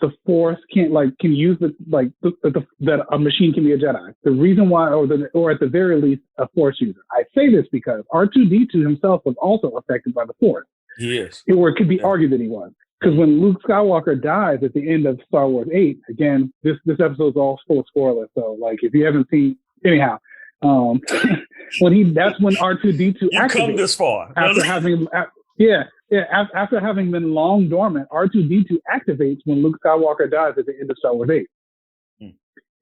the Force can use that a machine can be a Jedi. The reason why, or at the very least, a Force user. I say this because R2D2 himself was also affected by the Force. Yes. Or it could be argued that he was. Because when Luke Skywalker dies at the end of Star Wars 8, again, this episode is all full of spoilers. So, if you haven't seen, anyhow, that's when R2D2 activates. Come this far after having, after having been long dormant. R2D2 activates when Luke Skywalker dies at the end of Star Wars 8.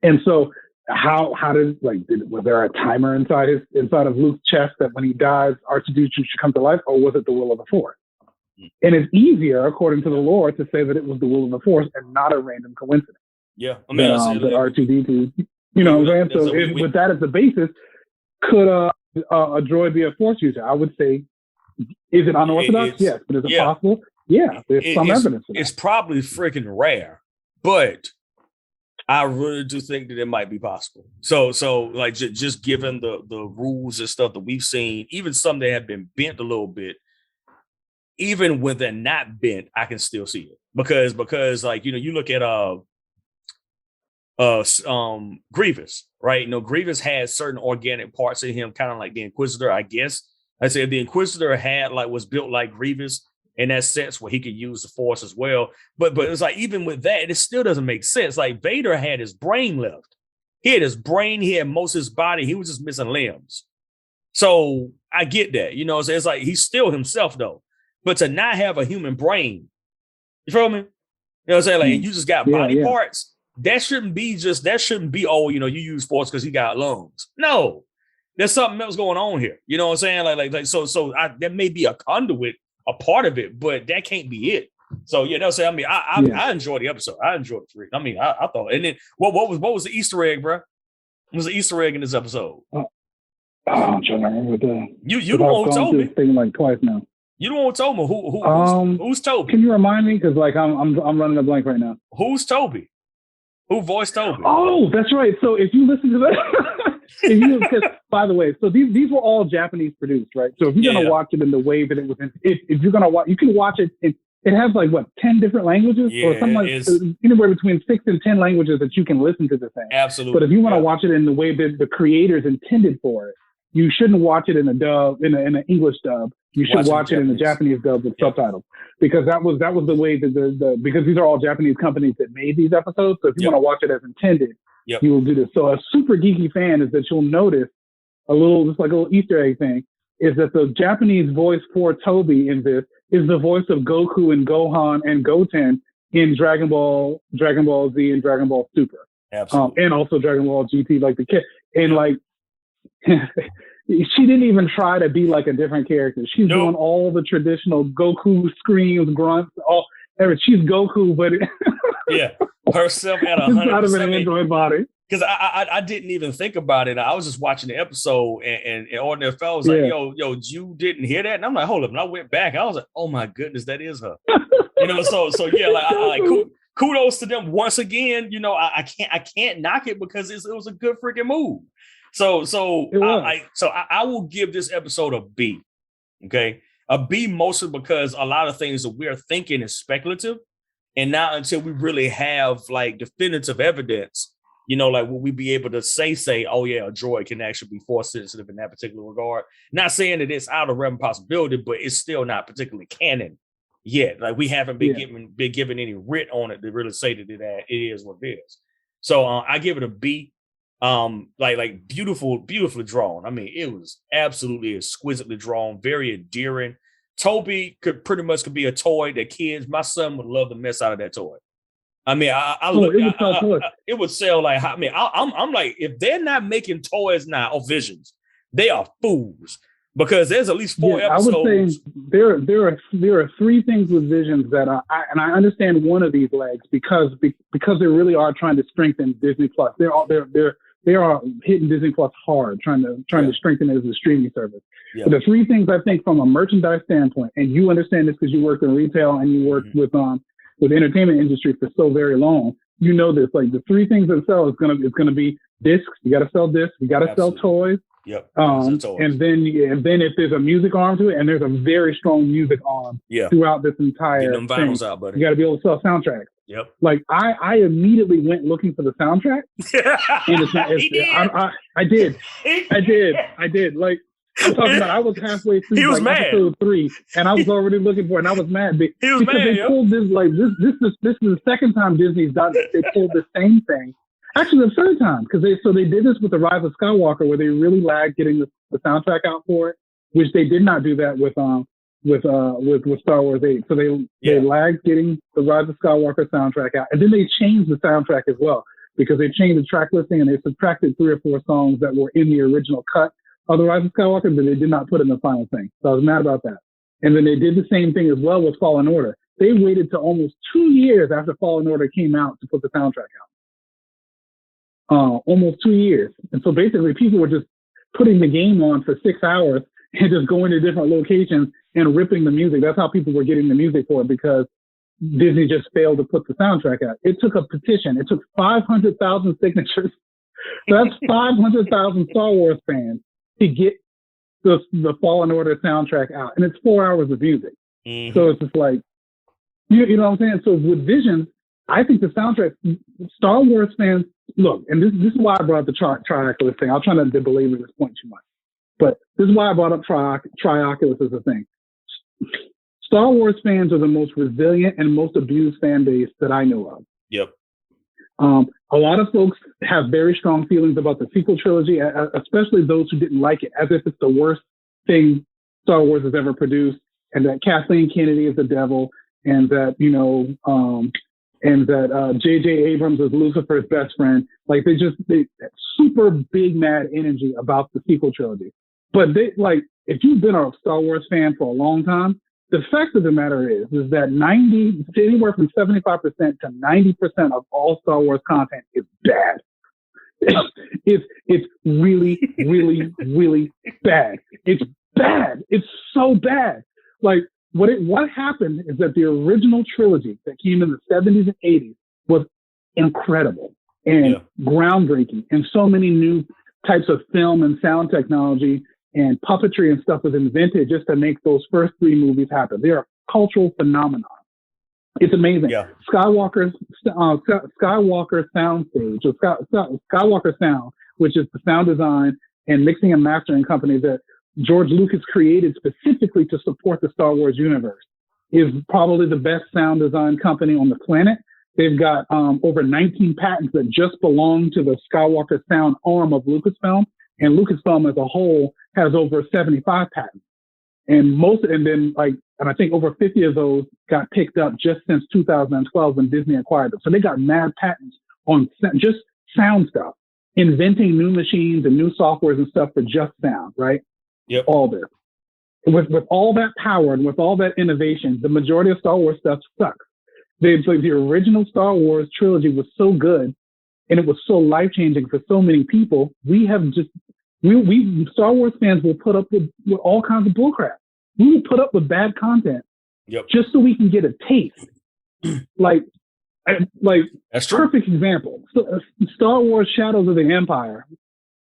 And so, how was there a timer inside of Luke's chest that when he dies, R2D2 should come to life, or was it the will of the Force? And it's easier, according to the lore, to say that it was the will of the Force and not a random coincidence. Yeah, I mean, that R2D2, what I'm saying? So, with that as the basis, could a droid be a Force user? I would say, is it unorthodox? Yes, but is it possible? Yeah, there's some evidence. It's probably freaking rare, but I really do think that it might be possible. So just given the rules and stuff that we've seen, even some that have been bent a little bit. Even when they're not bent, I can still see it because you look at Grievous, right? Grievous has certain organic parts in him, kind of like the Inquisitor, I guess. I said the Inquisitor was built like Grievous in that sense where he could use the Force as well. But it's like, even with that, it still doesn't make sense. Like, Vader had his brain left. He had his brain, he had most of his body, he was just missing limbs. So I get that, so it's like he's still himself though. But to not have a human brain, you feel me? You know what I'm saying? Like, you just got body parts. That shouldn't be, you use Force because he got lungs. No. there's something else going on here. You know what I'm saying? So that may be a conduit, a part of it, but that can't be it. So you know, I mean, I enjoyed the episode. I enjoyed it. I mean, I thought, and then what was the Easter egg, bro? What was the Easter egg in this episode? I'm trying to remember you the one who told me. Thing like twice now. You the one who told me who's Toby? Can you remind me? Because like I'm running a blank right now. Who's Toby? Who voiced Toby? Oh, that's right. So if you listen to that, by the way, so these were all Japanese produced, right? So if you're gonna watch it in the way that it was, if you're gonna watch, you can watch it. It has like 10 different languages, or something like anywhere between 6 and 10 languages that you can listen to the thing. Absolutely. But if you want to watch it in the way that the creators intended for it, you shouldn't watch it in a dub, in an English dub. You should watch it in the Japanese dub with subtitles, because that was the way that because these are all Japanese companies that made these episodes. So if you want to watch it as intended, you will do this. So a super geeky fan is that you'll notice just like a little Easter egg thing, is that the Japanese voice for Toby in this is the voice of Goku and Gohan and Goten in Dragon Ball Z and Dragon Ball Super. Absolutely. And also Dragon Ball GT, like the kid. And like, she didn't even try to be like a different character. She's doing all the traditional Goku screams, grunts, she's Goku, but herself at 100% out of an android body. Because I didn't even think about it. I was just watching the episode, and Ordinary Fell was like, yo, you didn't hear that? And I'm like, hold up. And I went back. I was like, oh my goodness, that is her. You know, so yeah, like kudos to them once again. You know, I can't knock it because it was a good freaking move. So I will give this episode a B. Okay, a B mostly because a lot of things that we're thinking is speculative, and not until we really have like definitive evidence, you know, like will we be able to say, oh yeah, a droid can actually be force sensitive in that particular regard. Not saying that it's out of realm possibility, but it's still not particularly canon yet. Like we haven't been given any writ on it to really say that it is what it is. So I give it a B. Like beautifully drawn. I mean, it was absolutely exquisitely drawn, very endearing. Toby could be a toy that my son would love the mess out of that toy. I mean, it would sell like, I mean, I'm like, if they're not making toys now or visions, they are fools, because there's at least 4 episodes. I would say there are 3 things with visions that I understand one of these legs because they really are trying to strengthen Disney Plus. They are hitting Disney Plus hard, trying to strengthen it as a streaming service. Yeah. But the 3 things I think from a merchandise standpoint, and you understand this because you worked in retail and you worked with the entertainment industry for so very long, you know this. Like the 3 things that sell is gonna be discs. You got to sell discs. You got to sell toys. Yep. And then if there's a music arm to it, and there's a very strong music arm throughout this entire thing, vinyls out, buddy. You got to be able to sell soundtracks. Yep. Like I immediately went looking for the soundtrack. And I did. Like I'm talking about, I was halfway through episode 3, and I was already looking for it, and I was mad because they pulled this this is the second time Disney's done this. They pulled the same thing. Actually, the third time, because they did this with The Rise of Skywalker, where they really lagged getting the soundtrack out for it, which they did not do that with Star Wars 8. So they lagged getting the Rise of Skywalker soundtrack out, and then they changed the soundtrack as well, because they changed the track listing and they subtracted 3 or 4 songs that were in the original cut of the Rise of Skywalker, but they did not put in the final thing. So I was mad about that. And then they did the same thing as well with Fallen Order. They waited to almost 2 years after Fallen Order came out to put the soundtrack out. Almost 2 years. And so basically people were just putting the game on for 6 hours and just going to different locations and ripping the music. That's how people were getting the music for it, because Disney just failed to put the soundtrack out. It took a petition. It took 500,000 signatures. So that's 500,000 Star Wars fans to get the Fallen Order soundtrack out. And it's 4 hours of music. Mm-hmm. So it's just like, you know what I'm saying? So with Visions, I think the soundtrack, Star Wars fans, look, and this is why I brought up the Trioculus thing. I'll try not to belabor this point too much. But this is why I brought up Trioculus as a thing. Star Wars fans are the most resilient and most abused fan base that I know of. Yep. A lot of folks have very strong feelings about the sequel trilogy, especially those who didn't like it, as if it's the worst thing Star Wars has ever produced, and that Kathleen Kennedy is the devil, and that, and that J.J. Abrams is Lucifer's best friend. Like they super big mad energy about the sequel trilogy. But if you've been a Star Wars fan for a long time, the fact of the matter is that anywhere from 75% to 90% of all Star Wars content is bad. It's really, really, really bad. It's bad. It's so bad. Like what happened is that the original trilogy that came in the 70s and 80s was incredible and groundbreaking, and so many new types of film and sound technology and puppetry and stuff was invented just to make those first three movies happen. They are a cultural phenomenon. It's amazing. Yeah. Skywalker Soundstage, or Skywalker Sound, which is the sound design and mixing and mastering company that George Lucas created specifically to support the Star Wars universe, is probably the best sound design company on the planet. They've got over 19 patents that just belong to the Skywalker Sound arm of Lucasfilm, and Lucasfilm as a whole has over 75 patents. And I think over 50 of those got picked up just since 2012 when Disney acquired them. So they got mad patents on just sound stuff, inventing new machines and new softwares and stuff for just sound, right? Yep. All this. With all that power and with all that innovation, the majority of Star Wars stuff sucks. The original Star Wars trilogy was so good and it was so life-changing for so many people. We Star Wars fans will put up with all kinds of bullcrap. We will put up with bad content just so we can get a taste. That's true. Perfect example. Star Wars Shadows of the Empire,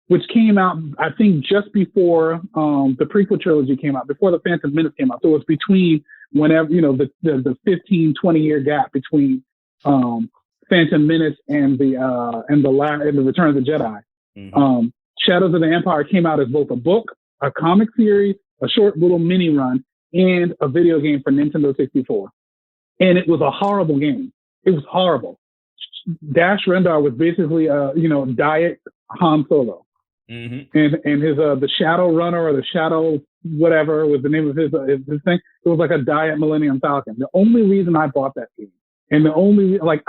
which came out, I think, just before the prequel trilogy came out, before the Phantom Menace came out. So it was between whenever, the 15, 20-year gap between Phantom Menace and the Return of the Jedi. Mm-hmm. Shadows of the Empire came out as both a book, a comic series, a short little mini run, and a video game for Nintendo 64. And it was a horrible game. It was horrible. Dash Rendar was basically diet Han Solo. Mm-hmm. And his the Shadow Runner or the Shadow whatever was the name of his thing. It was like a diet Millennium Falcon. The only reason I bought that game, and the only I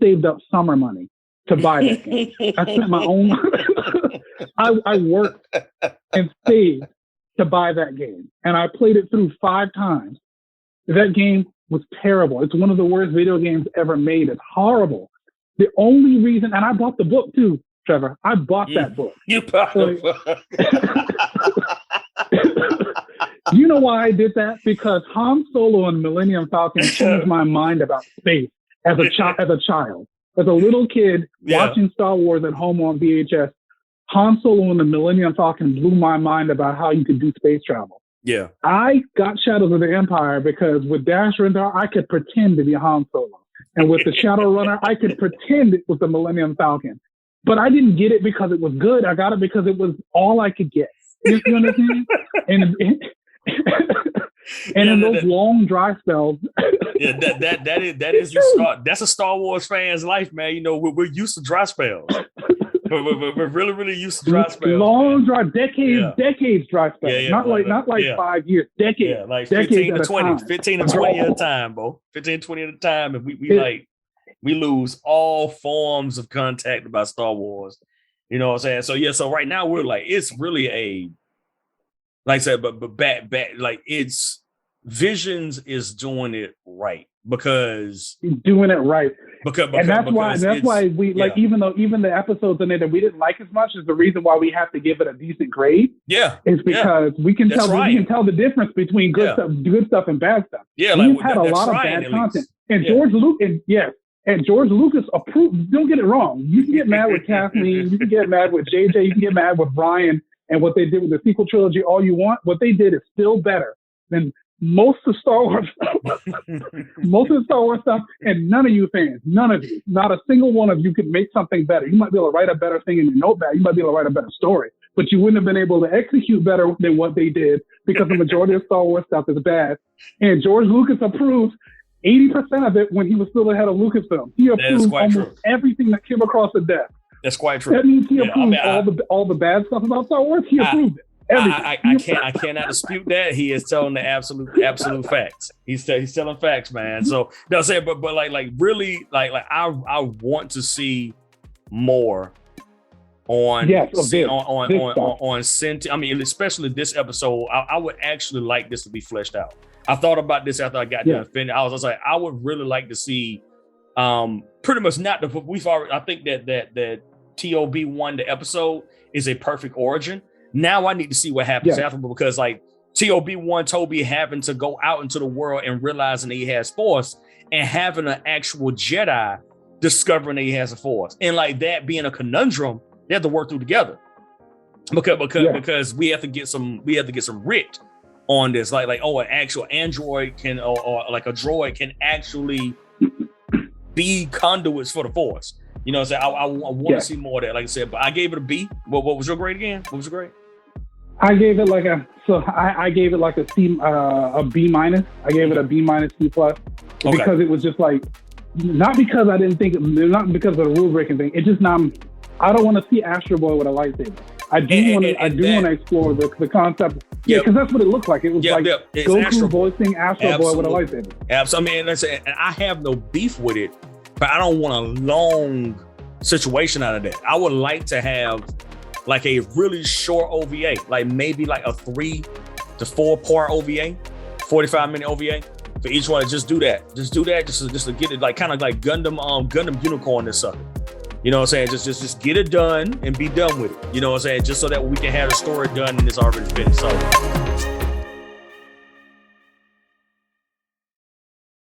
saved up summer money to buy that game. I spent my own. I worked and saved to buy that game, and I played it through 5 times. That game was terrible. It's one of the worst video games ever made. It's horrible. The only reason, and I bought the book too, Trevor. I bought that book. You bought the book. You know why I did that? Because Han Solo and Millennium Falcon changed my mind about space as a child. As a little kid watching Star Wars at home on VHS, Han Solo and the Millennium Falcon blew my mind about how you could do space travel. Yeah. I got Shadows of the Empire because with Dash Rendar, I could pretend to be Han Solo. And with the Shadow Runner, I could pretend it was the Millennium Falcon. But I didn't get it because it was good. I got it because it was all I could get. You understand? And in those long dry spells. that is your start. That's a Star Wars fan's life, man. We're used to dry spells. We're really, really used to dry spells. Long dry, decades dry spells. Yeah, not like 5 years, decades. Yeah, like 15 to 20, 15 to 20 at a time, bro. 15 to 20 at a time. And we lose all forms of contact about Star Wars. You know what I'm saying? So right now we're like, it's really like I said, but back, it's Visions is doing it right because doing it right. And that's why we even the episodes in it that we didn't like as much is the reason why we have to give it a decent grade. Yeah, it's because we can tell the difference between good stuff and bad stuff. Yeah, we've had a lot of bad content, and George Lucas approved. Don't get it wrong. You can get mad with Kathleen, you can get mad with JJ, you can get mad with Brian and what they did with the sequel trilogy all you want. What they did is still better than most of Star Wars stuff. Most of the Star Wars stuff, and none of you fans, none of you, not a single one of you could make something better. You might be able to write a better thing in your notepad. You might be able to write a better story, but you wouldn't have been able to execute better than what they did because the majority of Star Wars stuff is bad. And George Lucas approved 80% of it when he was still the head of Lucasfilm. He approved almost everything that came across the desk. That's quite true. That means he approved all the bad stuff about Star Wars. He approved it. I cannot dispute that. He is telling the absolute facts. He's telling facts, man. So no, say, but like really, like I want to see more on Senti. I mean, especially this episode. I would actually like this to be fleshed out. I thought about this after I got done finished. I was like, I would really like to see, pretty much not the we've already. I think that TOB1 the episode is a perfect origin. Now I need to see what happens after, because like TOB1 Toby having to go out into the world and realizing that he has Force, and having an actual Jedi discovering that he has a Force, and like that being a conundrum they have to work through together, because we have to get some writ on this, like an actual android can or like a droid can actually be conduits for the Force. You know what I'm saying? I want to see more of that, like I said, but I gave it a B. What was your grade again? What was your grade? I gave it like I gave it like a C, a B minus. I gave it a B minus C plus, because it was just like, not because I didn't think, not because of the rule breaking thing. It's just not. I don't want to see Astro Boy with a lightsaber. I do want to explore the concept. Yeah, because that's what it looked like. It was like Goku voicing Astro Boy with a lightsaber. Absolutely. I mean, and I have no beef with it, but I don't want a long situation out of that. I would like to have like a really short OVA, like maybe like a 3 to 4 part OVA, 45-minute OVA for each one. Just do that. Just to get it like kind of like Gundam Unicorn and stuff. You know what I'm saying? Just get it done and be done with it. You know what I'm saying? Just so that we can have the story done and it's already finished. So